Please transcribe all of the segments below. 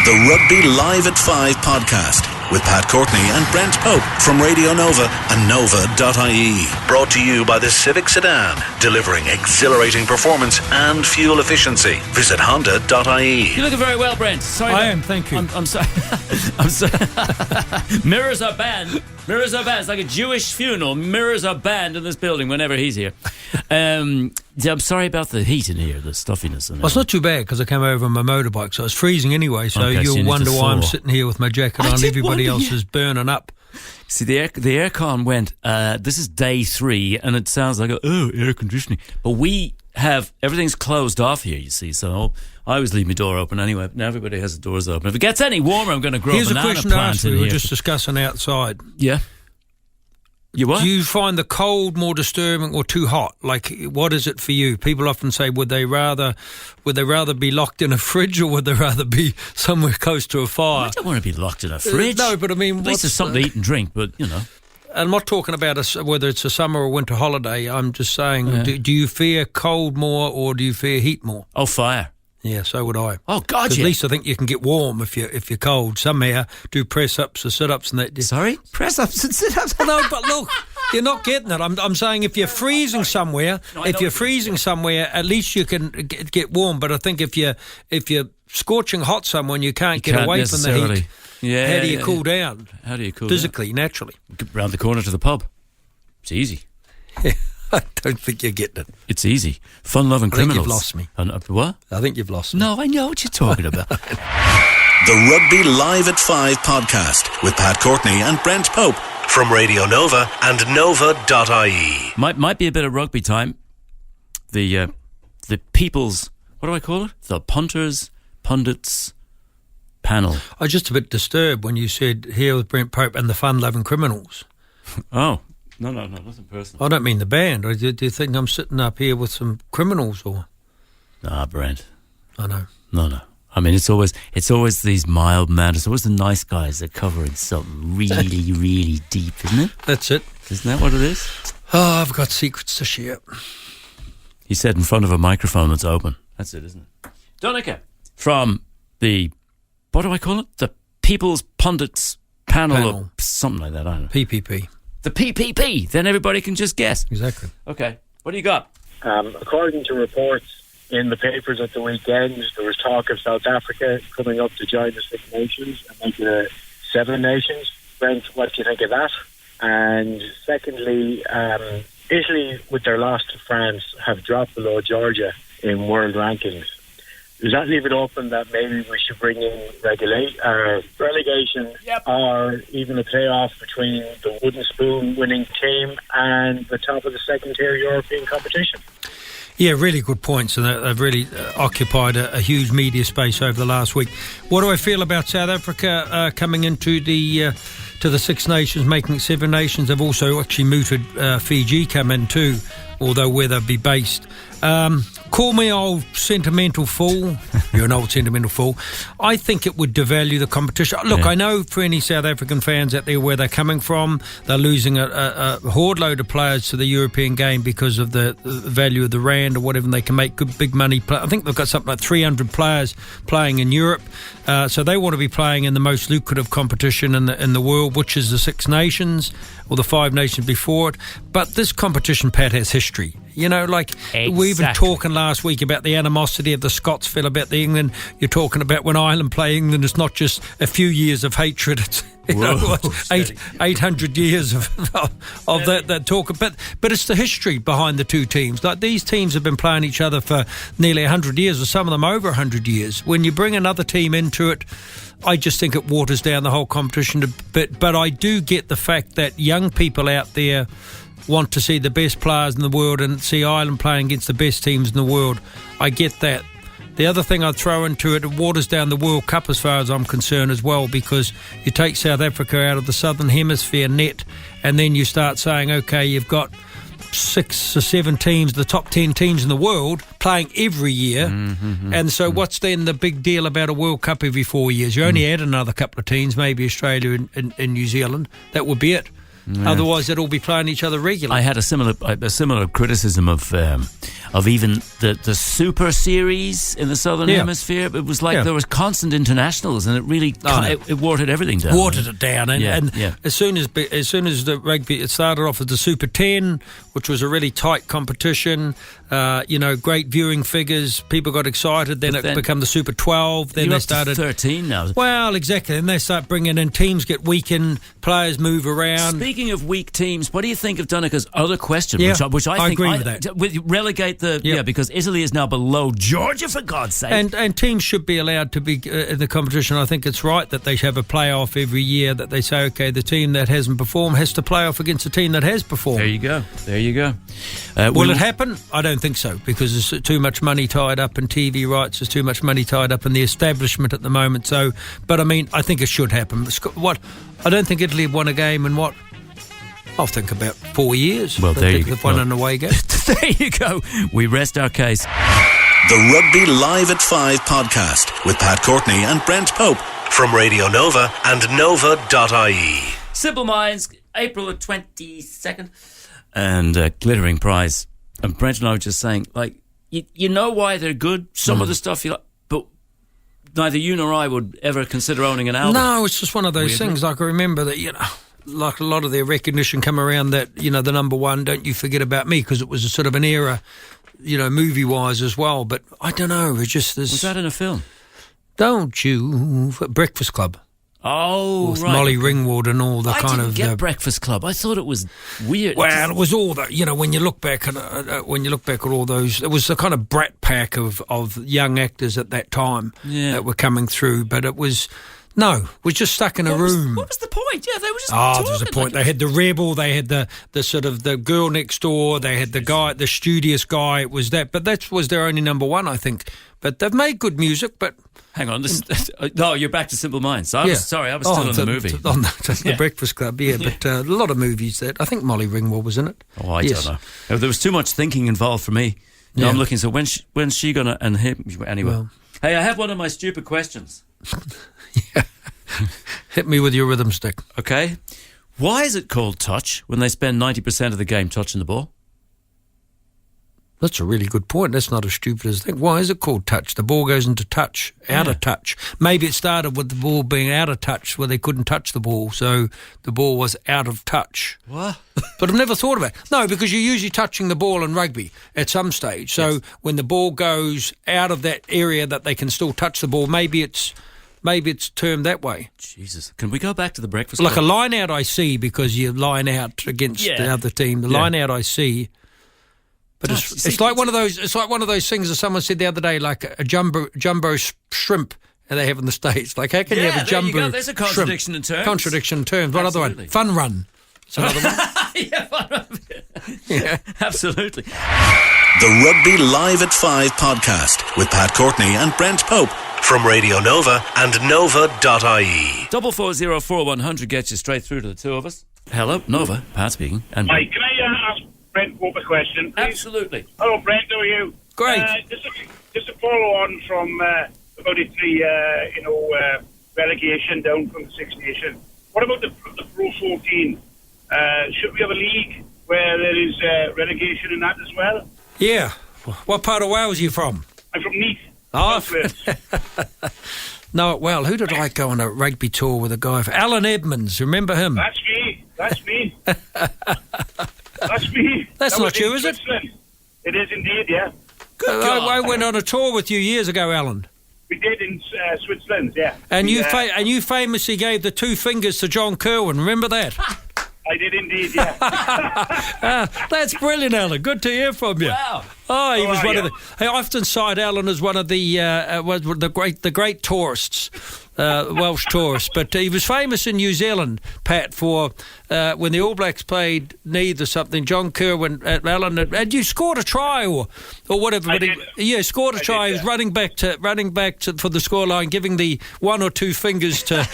The Rugby Live at 5 podcast with Pat Courtney and Brent Pope from Radio Nova and Nova.ie. Brought to you by the Civic Sedan, delivering exhilarating performance and fuel efficiency. Visit Honda.ie. You're looking very well, Brent. Sorry. I am, thank you. I'm sorry. I'm sorry. Mirrors are banned. Mirrors are banned. It's like a Jewish funeral. Mirrors are banned in this building whenever he's here. I'm sorry about the heat in here, the stuffiness. Well, it's not too bad because I came over on my motorbike, so it's freezing anyway. So Okay, so you'll you need wonder to why I'm thaw. sitting here with my jacket on. Everybody else is burning up. See, the aircon went, this is day 3, and it sounds like, air conditioning. But we have, everything's closed off here, you see, so I always leave my door open anyway. But now everybody has the doors open. If it gets any warmer, I'm going to grow Here's a a banana question to plant ask in you. We here. were just discussing outside. Yeah. You what? Do you find the cold more disturbing or too hot? Like, what is it for you? People often say, would they rather be locked in a fridge or would they rather be somewhere close to a fire? I don't want to be locked in a fridge. No, but I mean, at least there's something to eat and drink, but, you know. I'm not talking about whether it's a summer or winter holiday. I'm just saying, do you fear cold more or do you fear heat more? Oh, fire. Yeah, so would I. Oh, God, At yeah. least I think you can get warm if you're cold. Some here do press-ups or sit-ups and that. Sorry? Press-ups and sit-ups? No, but look, you're not getting it. I'm saying if you're freezing somewhere, at least you can get warm. But I think if you're scorching hot somewhere and you can't get away from the heat, how do you cool down? How do you cool physically, naturally? Round the corner to the pub. It's easy. I don't think you're getting it. It's easy. Fun-loving I think criminals. you've lost me. What? I think you've lost me. No, I know what you're talking about. The Rugby Live at 5 podcast with Pat Courtney and Brent Pope from Radio Nova and Nova.ie. might be a bit of rugby time. The people's, what do I call it? The pundits panel. I was just a bit disturbed when you said here with Brent Pope and the fun-loving criminals. Oh. No, nothing personal. I don't mean the band. Do you think I'm sitting up here with some criminals or? Nah, Brent. I know. No. I mean, it's always these mild men. It's always the nice guys that cover in something really, really deep, isn't it? That's it. Isn't that what it is? Oh, I've got secrets to share. He said in front of a microphone that's open. That's it, isn't it? Donica from the, what do I call it? The People's Pundits Panel. Or something like that, I don't know. PPP. The PPP. Then everybody can just guess. Exactly. Okay. What do you got? According to reports in the papers at the weekend, there was talk of South Africa coming up to join the Six Nations and make it 7 nations. Brent, what do you think of that? And secondly, Italy, with their loss to France, have dropped below Georgia in world rankings. Does that leave it open that maybe we should bring in relegation or even a playoff between the wooden spoon winning team and the top of the second-tier European competition? Yeah, really good points, and they've really occupied a huge media space over the last week. What do I feel about South Africa coming into the Six Nations, making it 7 nations? They've also actually mooted Fiji come in too, although where they'll be based. Call me old sentimental fool. You're an old sentimental fool. I think it would devalue the competition. Look, I know for any South African fans out there where they're coming from, they're losing a horde load of players to the European game because of the value of the rand or whatever, and they can make good big money. I think they've got something like 300 players playing in Europe. So they want to be playing in the most lucrative competition in the world, which is the Six Nations or the 5 nations before it. But this competition, Pat, has history. You know, like we were even talking last week about the animosity of the Scots feel about the England. You're talking about when Ireland play England, it's not just a few years of hatred. It's 800 years of that talk. But it's the history behind the two teams. Like these teams have been playing each other for nearly 100 years, or some of them over 100 years. When you bring another team into it, I just think it waters down the whole competition a bit. But I do get the fact that young people out there want to see the best players in the world and see Ireland playing against the best teams in the world. I get that. The other thing I'd throw into it waters down the World Cup as far as I'm concerned as well, because you take South Africa out of the Southern Hemisphere net and then you start saying, okay, you've got 6 or 7 teams, the top 10 teams in the world, playing every year. And so what's then the big deal about a World Cup every 4 years? You only add another couple of teams, maybe Australia and New Zealand. That would be it. Otherwise, they'd all be playing each other regularly. I had a similar criticism of even the Super Series in the Southern Hemisphere. It was like there was constant internationals, and it really it watered everything down. Watered it down, and as soon as the rugby, it started off as the Super 10, which was a really tight competition. Great viewing figures. People got excited. Then it became the Super 12. Then they started 13 now. Well, exactly. And they start bringing in teams, get weakened, players move around. Speaking of weak teams, what do you think of Donica's other question? Yeah, which I think agree with that. Relegate because Italy is now below Georgia, for God's sake. And teams should be allowed to be in the competition. I think it's right that they have a playoff every year, that they say, okay, the team that hasn't performed has to play off against the team that has performed. There you go. Will it happen? I don't think so, because there's too much money tied up in TV rights. There's too much money tied up in the establishment at the moment. So, but I mean, I think it should happen. I don't think Italy have won a game in what? I'll think about 4 years. Well, there you go. They've won an away game. There you go. We rest our case. The Rugby Live at 5 podcast with Pat Courtney and Brent Pope from Radio Nova and Nova.ie. Simple Minds, April the 22nd. And glittering prize. And Brent and I were just saying, like, you know why they're good? Some of the stuff you like, but neither you nor I would ever consider owning an album. No, it's just one of those things. Like, I remember that, like a lot of their recognition come around that, the number one, Don't You Forget About Me, because it was a sort of an era, movie-wise as well. But I don't know, it's just this... Was that in a film? Don't You... Breakfast Club. Oh, with right. Molly Ringwald and all the I kind didn't of... get Breakfast Club. I thought it was weird. Well, it was all that, when you look back at all those, it was the kind of brat pack of young actors at that time that were coming through, but it was... No, we're just stuck in a room. What was the point? Yeah, they were just talking. There was a point. They had the rebel, they had the sort of the girl next door, they had the guy, the studious guy. It was that, but that was their only number one, I think. But they've made good music. But hang on, no, you're back to Simple Minds. I was still on the movie, on the Breakfast Club. Yeah, but a lot of movies that I think Molly Ringwald was in it. Oh, I don't know. There was too much thinking involved for me. I'm looking. So when's she gonna and him anyway? Well, hey, I have one of my stupid questions. Yeah. Hit me with your rhythm stick. Okay. Why is it called touch when they spend 90% of the game touching the ball? That's a really good point. That's not as stupid as think. Why is it called touch? The ball goes into touch, out of touch. Maybe it started with the ball being out of touch where they couldn't touch the ball, so the ball was out of touch. What? But I've never thought about it. No, because you're usually touching the ball in rugby at some stage. So when the ball goes out of that area that they can still touch the ball, maybe it's termed that way. Jesus. Can we go back to the Breakfast Like Club? a line out I see, because you line out against the other team. The line out I see. But it's like one of those. It's like one of those things that someone said the other day, like a jumbo shrimp they have in the States. Like, how can you have a jumbo shrimp? There's a contradiction in terms. Contradiction in terms. What other one? Fun Run. It's another one. Fun Run. Yeah, absolutely. The Rugby Live at 5 podcast with Pat Courtney and Brent Pope from Radio Nova and Nova.ie. 4404100 gets you straight through to the two of us. Hello, Nova. Pat speaking. And Hi, can I ask Brent Pope a question, please? Absolutely. Hello, Brent. How are you? Great. Just to follow on from about the relegation down from the Six Nations. What about the Pro 14? Should we have a league where there is relegation in that as well? Yeah. What part of Wales are you from? I'm from Neath. Oh, no, well, who did I go on a rugby tour with a guy? Alan Edmonds, remember him? That's me. That's me. That's that not you, is it? Switzerland. It is indeed, yeah. Good God. I went on a tour with you years ago, Alan. We did in Switzerland, yeah. And you famously gave the two fingers to John Kerwin. Remember that? I did indeed, yeah. That's brilliant, Alan. Good to hear from you. Wow. Oh, he was one of the. I often cite Alan as one of the great tourists, Welsh tourists. But he was famous in New Zealand, Pat, for when the All Blacks played Neath or something. John Kerwin, Alan, and you scored a try or whatever. I did. Scored a try. He was running back to for the scoreline, giving the one or two fingers to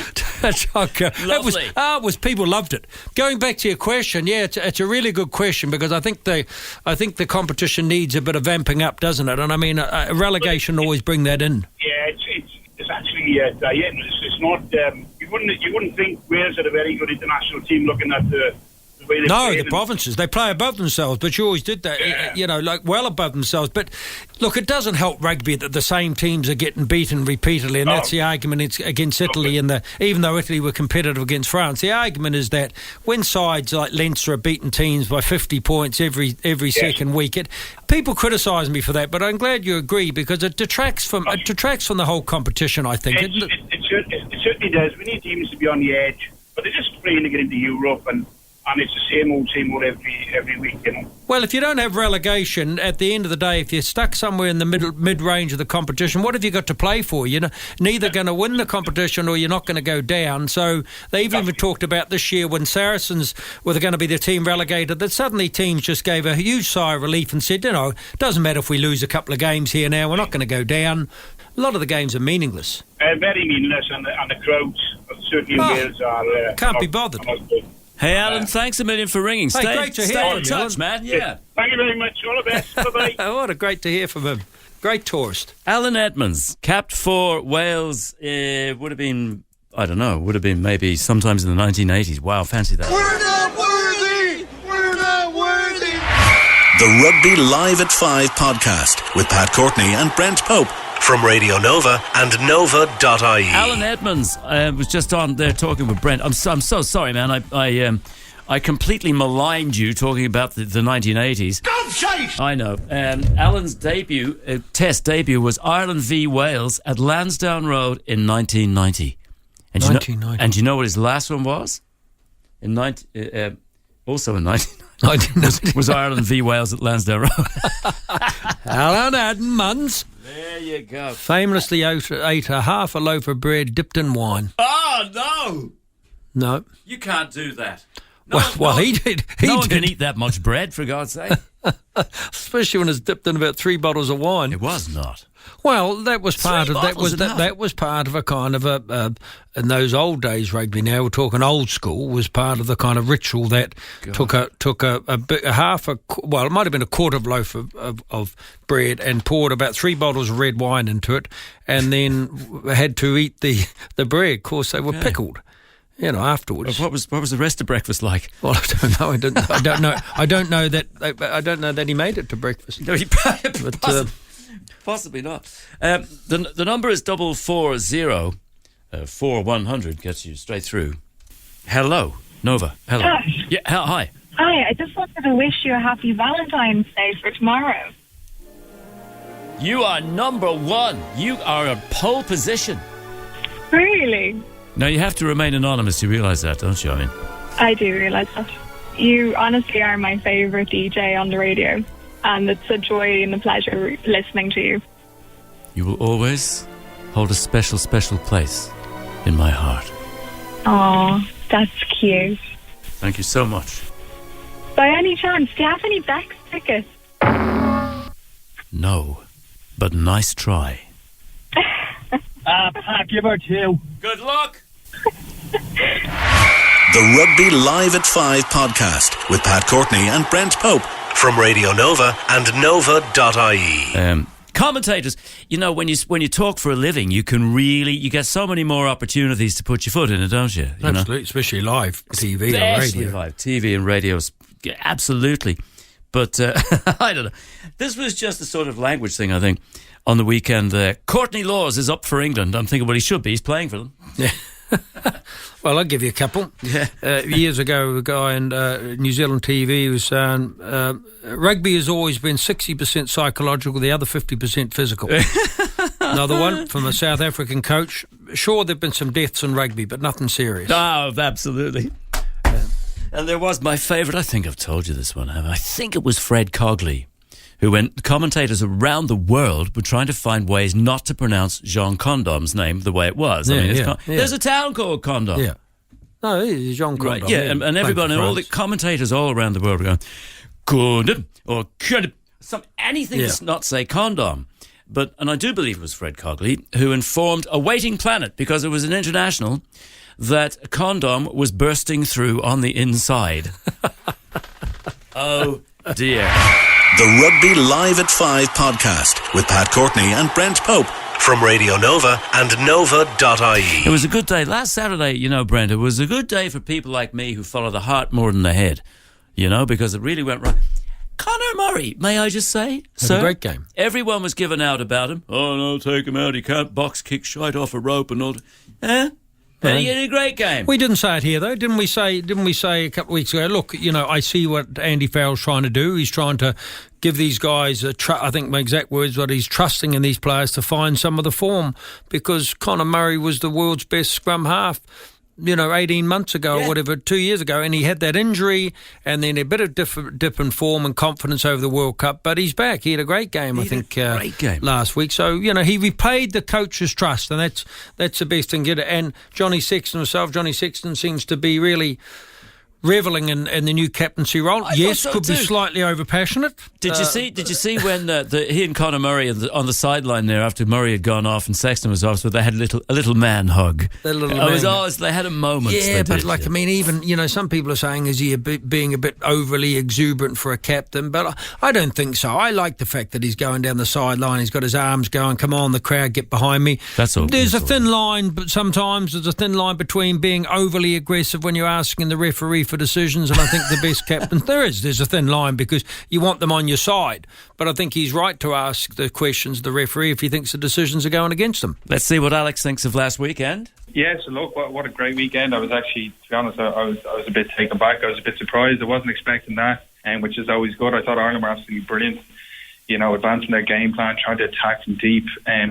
John Kerwin. Lovely. People loved it. Going back to your question, it's a really good question, because I think the competition needs a bit of vamping up, doesn't it? And I mean, a relegation always bring that in. Yeah, it's actually it's not. You wouldn't think Wales had a very good international team looking at the the way they play. No, the provinces, they play above themselves, but you always did that, like well above themselves. But look, it doesn't help rugby that the same teams are getting beaten repeatedly, and that's the argument against Italy. Even though Italy were competitive against France, the argument is that when sides like Leinster are beating teams by 50 points every second week, people criticise me for that, but I'm glad you agree, because it detracts from the whole competition, I think. It certainly does. We need teams to be on the edge, but they're just playing to get into Europe, and it's the same old every week, Well, if you don't have relegation, at the end of the day, if you're stuck somewhere in the mid-range of the competition, what have you got to play for? You're neither going to win the competition or you're not going to go down. So they've even talked about this year when Saracens were going to be the team relegated, that suddenly teams just gave a huge sigh of relief and said, it doesn't matter if we lose a couple of games here now, we're not going to go down. A lot of the games are meaningless. Very meaningless, and the crowds, certainly in Wales, are... can't be bothered. Hey, Alan, thanks a million for ringing. Great to hear stay from in you, touch, man. Yeah. Thank you very much. All the best. Bye-bye. What great to hear from him. Great tourist. Alan Edmonds, capped for Wales, would have been maybe sometimes in the 1980s. Wow, fancy that. We're not worthy! We're not worthy! The Rugby Live at 5 podcast with Pat Courtney and Brent Pope from Radio Nova and Nova.ie. Alan Edmonds was just on there talking with Brent. I'm so sorry, man. I completely maligned you talking about the 1980s. Don't shake! I know. Alan's test debut was Ireland v Wales at Lansdowne Road in 1990. And 1990. And do you know what his last one was? Also in 1990. was Ireland v Wales at Lansdowne Road. Alan Edmonds. There you go. Famously ate half a loaf of bread dipped in wine. Oh, no! No. You can't do that. Well, he did. No one can eat that much bread, for God's sake. Especially when it's dipped in about 3 bottles of wine. It was not. Well, that was part of that was part of a kind of in those old days rugby. Now we're talking old school. Was part of the kind of ritual that took it might have been a quarter of loaf of bread and poured about 3 bottles of red wine into it, and then had to eat the bread. Of course, they were pickled. Afterwards. What was the rest of breakfast like? Well, I don't know. I don't know that he made it to breakfast. No, he possibly not. The number is 440 4100 gets you straight through. Hello, Nova. Hello. Josh. Yeah. Hi. Hi. I just wanted to wish you a happy Valentine's Day for tomorrow. You are number one. You are in pole position. Really? Now, you have to remain anonymous. You realise that, don't you? I mean, I do realise that. You honestly are my favourite DJ on the radio, and it's a joy and a pleasure listening to you. You will always hold a special, special place in my heart. Aw, that's cute. Thank you so much. By any chance, do you have any Bex tickets? No, but nice try. Pat, give her 2. Good luck. The Rugby Live at 5 podcast with Pat Courtney and Brent Pope from Radio Nova and Nova.ie. Commentators, when you talk for a living, you get so many more opportunities to put your foot in it, don't you? Absolutely, especially live TV and radio. Live TV and radio, absolutely. But I don't know. This was just a sort of language thing, I think. On the weekend, Courtney Laws is up for England. I'm thinking, well, he should be. He's playing for them. Yeah. Well, I'll give you a couple. Yeah. Years ago, a guy in New Zealand TV was saying, rugby has always been 60% psychological, the other 50% physical. Another one from a South African coach. Sure, there have been some deaths in rugby, but nothing serious. Oh, absolutely. And there was my favourite. I think I've told you this one. I think it was Fred Cogley, who went, commentators around the world were trying to find ways not to pronounce Jean Condom's name the way it was. There's a town called Condom. Yeah. No, it is Jean Condom. Right, yeah, and everybody, and all the commentators all around the world were going, Condom, or anything to not say condom. And I do believe it was Fred Cogley who informed a waiting planet, because it was an international, that a condom was bursting through on the inside. Oh, dear. The Rugby Live at 5 podcast with Pat Courtney and Brent Pope from Radio Nova and Nova.ie. It was a good day. Last Saturday, you know, Brent, it was a good day for people like me who follow the heart more than the head, you know, because it really went right. Conor Murray, may I just say, a great game. Everyone was giving out about him. Oh, no, take him out. He can't box kick shite off a rope and all. And he had a great game. We didn't say it here, though, didn't we? Say a couple of weeks ago, look, you know, I see what Andy Farrell's trying to do. He's trying to give these guys I think my exact words, what he's trusting in these players to find some of the form, because Conor Murray was the world's best scrum half, you know, 18 months ago or whatever, 2 years ago, and he had that injury and then a bit of dip in form and confidence over the World Cup, but he's back. He had a great game, great game last week. So, you know, he repaid the coach's trust, and that's the best thing. And Johnny Sexton seems to be really revelling in the new captaincy role. Could be slightly overpassionate. Did you see when he and Conor Murray on the sideline there after Murray had gone off and Sexton was off, so they had a little man hug. They had a moment. Yeah, I mean, even, you know, some people are saying, is he being a bit overly exuberant for a captain? But I don't think so. I like the fact that he's going down the sideline. He's got his arms going. Come on, the crowd, get behind me. That's all. There's a thin line, but sometimes there's a thin line between being overly aggressive when you're asking the referee for decisions, and I think the best captains there's a thin line, because you want them on your side, but I think he's right to ask the questions of the referee if he thinks the decisions are going against him. Let's see what Alex thinks of last weekend. Yeah, so look, what a great weekend. I was actually, to be honest, I was a bit taken back. I was a bit surprised. I wasn't expecting that, which is always good. I thought Ireland were absolutely brilliant, you know, advancing their game plan, trying to attack from deep,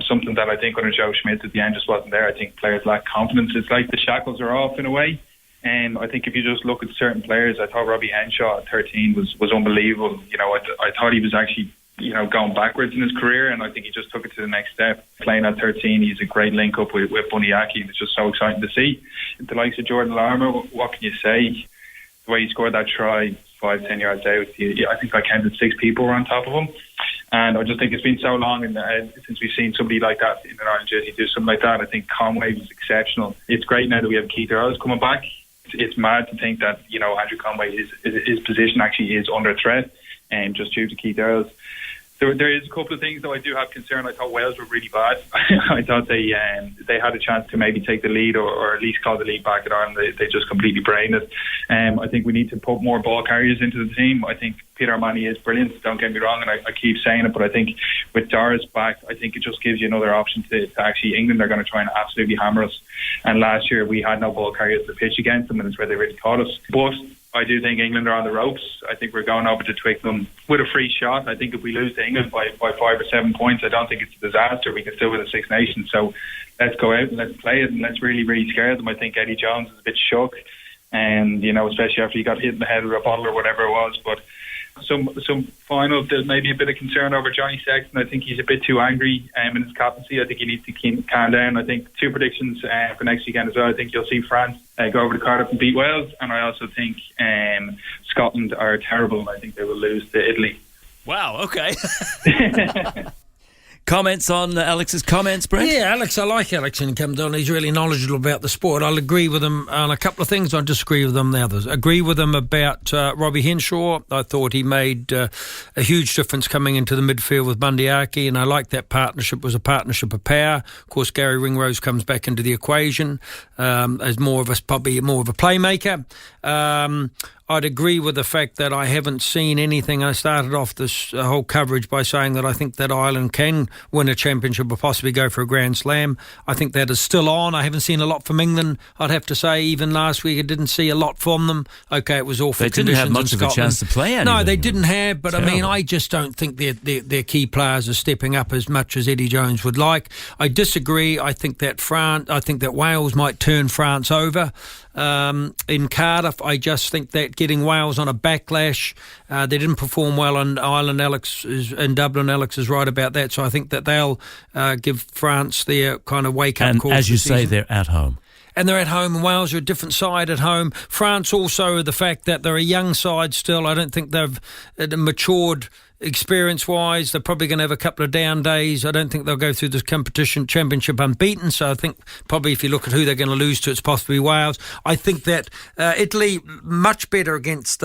something that I think under Joe Schmidt at the end just wasn't there. I think players lack confidence. It's like the shackles are off in a way. And I think if you just look at certain players, I thought Robbie Henshaw at 13 was unbelievable. You know, I thought he was actually, you know, going backwards in his career, and I think he just took it to the next step. Playing at 13, he's a great link up with Buniaki, and it's just so exciting to see. The likes of Jordan Larmour, what can you say? The way he scored that try 5-10 yards out, I think I counted 6 people were on top of him. And I just think it's been so long since we've seen somebody like that in an Ireland jersey do something like that. I think Conway was exceptional. It's great now that we have Keith Earls coming back. It's mad to think that, you know, Andrew Conway, his position actually is under threat, and just due to Keith Earls. There is a couple of things that I do have concern. I thought Wales were really bad. I thought they had a chance to maybe take the lead or at least call the lead back at Ireland. They just completely brained it. I think we need to put more ball carriers into the team. I think Peter Armani is brilliant, don't get me wrong, and I keep saying it, but I think with Doris back, I think it just gives you another option to actually, England are going to try and absolutely hammer us. And last year we had no ball carriers to pitch against them, and it's where they really caught us. But I do think England are on the ropes. I think we're going over to Twickenham with a free shot. I think if we lose to England by 5 or 7 points, I don't think it's a disaster. We can still win the Six Nations. So let's go out and let's play it, and let's really, really scare them. I think Eddie Jones is a bit shook, and, you know, especially after he got hit in the head with a bottle or whatever it was. But some final, there's maybe a bit of concern over Johnny Sexton. I think he's a bit too angry in his captaincy. I think he needs to calm down. I think 2 predictions for next weekend as well. I think you'll see France go over to Cardiff and beat Wales, and I also think Scotland are terrible, and I think they will lose to Italy. Wow, okay. Comments on Alex's comments, Brent? Yeah, Alex, I like Alex when he comes on. He's really knowledgeable about the sport. I'll agree with him on a couple of things. I disagree with him on the others. Agree with him about Robbie Henshaw. I thought he made a huge difference coming into the midfield with Bundyaki, and I like that partnership. Was a partnership of power. Of course, Gary Ringrose comes back into the equation as probably more of a playmaker. I'd agree with the fact that I haven't seen anything. I started off this whole coverage by saying that I think that Ireland can win a championship or possibly go for a Grand Slam. I think that is still on. I haven't seen a lot from England, I'd have to say. Even last week I didn't see a lot from them. Okay, it was awful. They didn't have much of a chance to play anything. No, they didn't have, but terrible. I mean, I just don't think their key players are stepping up as much as Eddie Jones would like. I disagree. I think that Wales might turn France over. In Cardiff, I just think that getting Wales on a backlash, they didn't perform well in Ireland. In Dublin, Alex is right about that. So I think that they'll give France their kind of wake-up call. And as you say, they're at home. And they're at home, and Wales are a different side at home. France also, the fact that they're a young side still, I don't think they've matured experience-wise. They're probably going to have a couple of down days. I don't think they'll go through this championship unbeaten. So I think probably if you look at who they're going to lose to, it's possibly Wales. I think that Italy much better against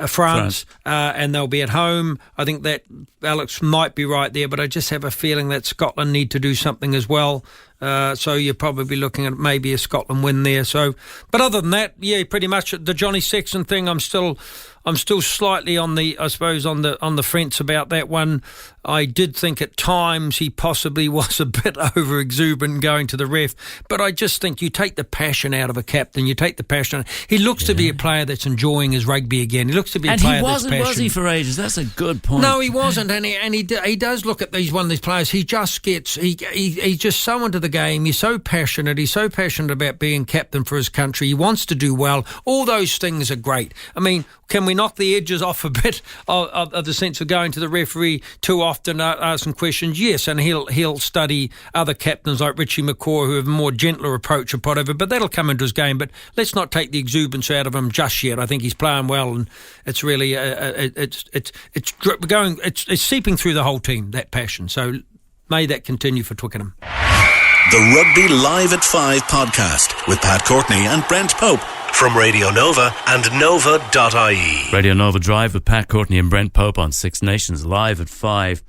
France. And they'll be at home. I think that Alex might be right there, but I just have a feeling that Scotland need to do something as well. So you're probably looking at maybe a Scotland win there. So, but other than that, yeah, pretty much the Johnny Sexton thing. I'm still slightly on the fence about that one. I did think at times he possibly was a bit over exuberant going to the ref, but I just think you take the passion out of a captain. You take the passion. He looks to be a player that's enjoying his rugby again. He looks to be a player that's passionate. And he wasn't, was he, for ages? That's a good point. No, he wasn't, and he does look at one of these players. He just gets he's just so into the game. He's so passionate. He's so passionate about being captain for his country. He wants to do well. All those things are great. I mean, can we knock the edges off a bit of the sense of going to the referee too often, asking questions? Yes, and he'll study other captains like Richie McCaw who have a more gentler approach or whatever, but that'll come into his game. But let's not take the exuberance out of him just yet. I think he's playing well, and it's really it's seeping through the whole team, that passion. So may that continue for Twickenham. The Rugby Live at 5 podcast with Pat Courtney and Brent Pope from Radio Nova and Nova.ie. Radio Nova Drive with Pat Courtney and Brent Pope on Six Nations, live at 5.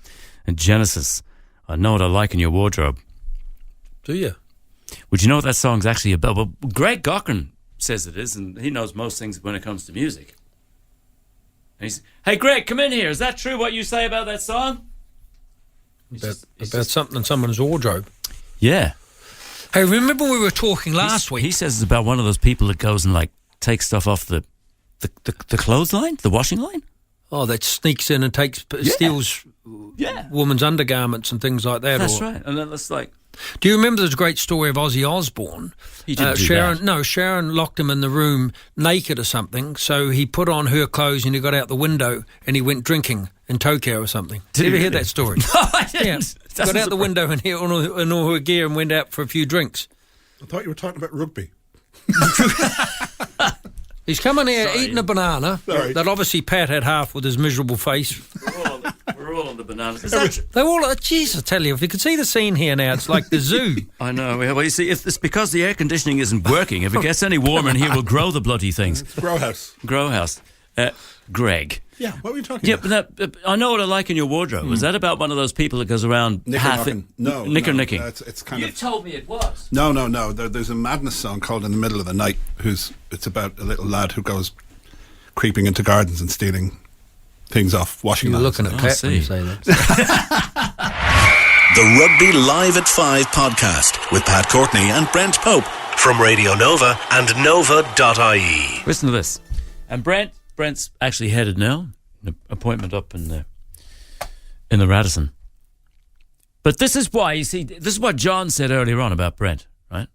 And Genesis, I know what I like in your wardrobe. Do you? Would you know what that song's actually about? Well, Greg Cochran says it is, and he knows most things when it comes to music. And he's, hey, Greg, come in here. Is that true what you say about that song? About something in someone's wardrobe? Yeah. Hey, remember we were talking last week? He says it's about one of those people that goes and takes stuff off the clothesline, the washing line. Oh, that sneaks in and steals women's undergarments and things like that. That's right. And then it's like... Do you remember there's a great story of Ozzy Osbourne? He didn't do that. No, Sharon locked him in the room naked or something, so he put on her clothes and he got out the window and he went drinking in Tokyo or something. Did you ever hear that story? No, I didn't. Yeah. Got out the window and in all her gear and went out for a few drinks. I thought you were talking about rugby. He's coming here eating a banana that obviously Pat had half with his miserable face. We're all on the bananas. They're all, jeez, I tell you, if you could see the scene here now, it's like the zoo. I know. Well, you see, if it's because the air conditioning isn't working. If it gets any warmer in here, we'll grow the bloody things. It's grow house. Grow house. Greg. Yeah, what were you talking about? But I know what I like in your wardrobe. Is that about one of those people that goes around nicking? Nicking. It's kind you told me it was. No. There's a Madness song called "In the Middle of the Night." It's about a little lad who goes creeping into gardens and stealing things off washing lines. You're looking at Pat when you say that. The Rugby Live at 5 podcast with Pat Courtney and Brent Pope from Radio Nova and Nova.ie. Listen to this. And Brent's actually headed now, an appointment up in the Radisson. But this is why, you see, this is what John said earlier on about Brent, right?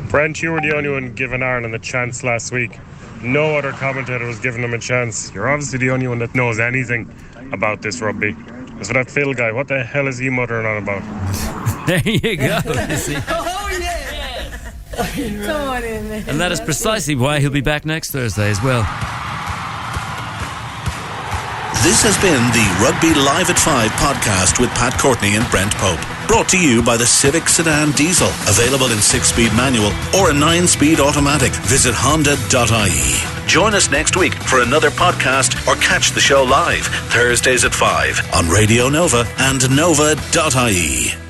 Brent, you were the only one giving Ireland a chance last week. No other commentator was giving them a chance. You're obviously the only one that knows anything about this rugby. As for that Phil guy, what the hell is he muttering on about? There you go. Oh, yeah. Come on in there. And that is precisely why he'll be back next Thursday as well. This has been the Rugby Live at 5 podcast with Pat Courtney and Brent Pope. Brought to you by the Civic Sedan Diesel. Available in 6-speed manual or a 9-speed automatic. Visit Honda.ie. Join us next week for another podcast or catch the show live Thursdays at 5 on Radio Nova and Nova.ie.